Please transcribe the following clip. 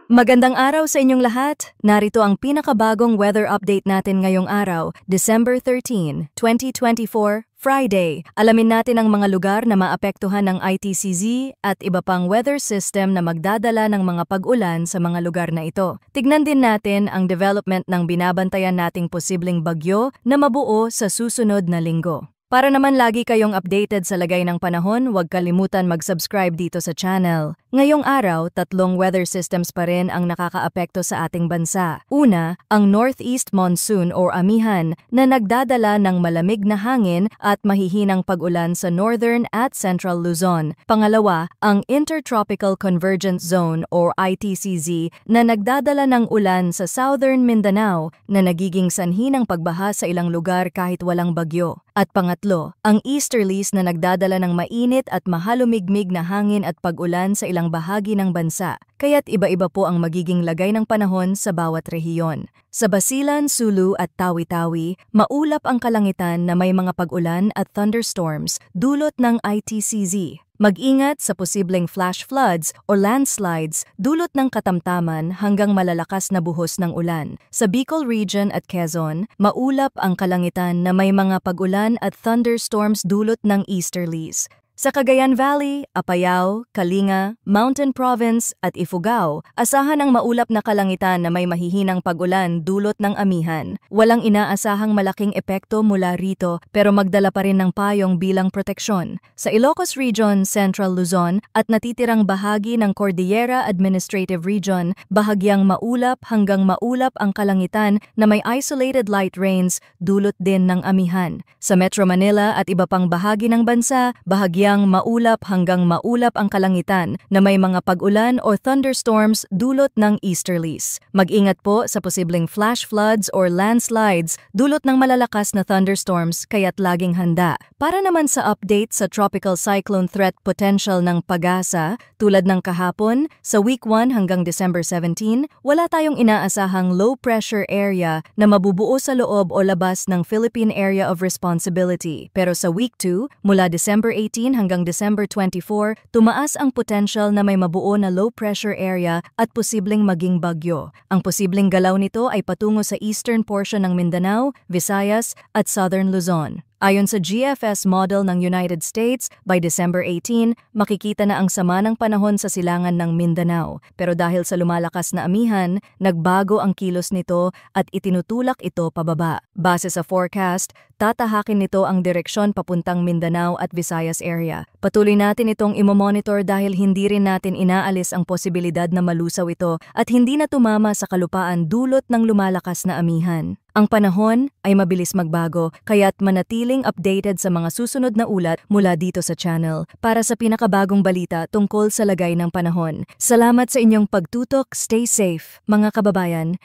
Magandang araw sa inyong lahat. Narito ang pinakabagong weather update natin ngayong araw, December 13, 2024, Friday. Alamin natin ang mga lugar na maapektuhan ng ITCZ at iba pang weather system na magdadala ng mga pag-ulan sa mga lugar na ito. Tignan din natin ang development ng binabantayan nating posibleng bagyo na mabuo sa susunod na linggo. Para naman lagi kayong updated sa lagay ng panahon, huwag kalimutan mag-subscribe dito sa channel. Ngayong araw, tatlong weather systems pa rin ang nakakaapekto sa ating bansa. Una, ang Northeast Monsoon o amihan na nagdadala ng malamig na hangin at mahihinang pag-ulan sa Northern at Central Luzon. Pangalawa, ang Intertropical Convergence Zone o ITCZ na nagdadala ng ulan sa Southern Mindanao na nagiging sanhi ng pagbaha sa ilang lugar kahit walang bagyo. At pangatlo, ang easterlies na nagdadala ng mainit at mahalumigmig na hangin at pag-ulan sa ilang bahagi ng bansa, kaya't iba-iba po ang magiging lagay ng panahon sa bawat rehiyon. Sa Basilan, Sulu at Tawi-Tawi, maulap ang kalangitan na may mga pag-ulan at thunderstorms dulot ng ITCZ. Mag-ingat sa posibleng flash floods o landslides dulot ng katamtaman hanggang malalakas na buhos ng ulan. Sa Bicol Region at Quezon, maulap ang kalangitan na may mga pag-ulan at thunderstorms dulot ng easterlies. Sa Cagayan Valley, Apayao, Kalinga, Mountain Province at Ifugao, asahan ang maulap na kalangitan na may mahihinang pag-ulan dulot ng amihan. Walang inaasahang malaking epekto mula rito pero magdala pa rin ng payong bilang proteksyon. Sa Ilocos Region, Central Luzon at natitirang bahagi ng Cordillera Administrative Region, bahagyang maulap hanggang maulap ang kalangitan na may isolated light rains dulot din ng amihan. Sa Metro Manila at iba pang bahagi ng bansa, bahagyang maulap hanggang maulap ang kalangitan na may mga pag-ulan o thunderstorms dulot ng easterlies. Mag-ingat po sa posibleng flash floods or landslides dulot ng malalakas na thunderstorms kaya't laging handa. Para naman sa update sa tropical cyclone threat potential ng Pag-asa, tulad ng kahapon, sa week 1 hanggang December 17, wala tayong inaasahang low pressure area na mabubuo sa loob o labas ng Philippine Area of Responsibility. Pero sa week 2, mula December 18 hanggang December 24, tumaas ang potential na may mabuo na low pressure area at posibleng maging bagyo. Ang posibleng galaw nito ay patungo sa eastern portion ng Mindanao, Visayas at Southern Luzon. Ayon sa GFS model ng United States, by December 18, makikita na ang sama ng panahon sa silangan ng Mindanao. Pero dahil sa lumalakas na amihan, nagbago ang kilos nito at itinutulak ito pababa. Base sa forecast, tatahakin nito ang direksyon papuntang Mindanao at Visayas area. Patuloy natin itong imomonitor dahil hindi rin natin inaalis ang posibilidad na malusaw ito at hindi na tumama sa kalupaan dulot ng lumalakas na amihan. Ang panahon ay mabilis magbago, kaya't manatiling updated sa mga susunod na ulat mula dito sa channel para sa pinakabagong balita tungkol sa lagay ng panahon. Salamat sa inyong pagtutok, stay safe, mga kababayan.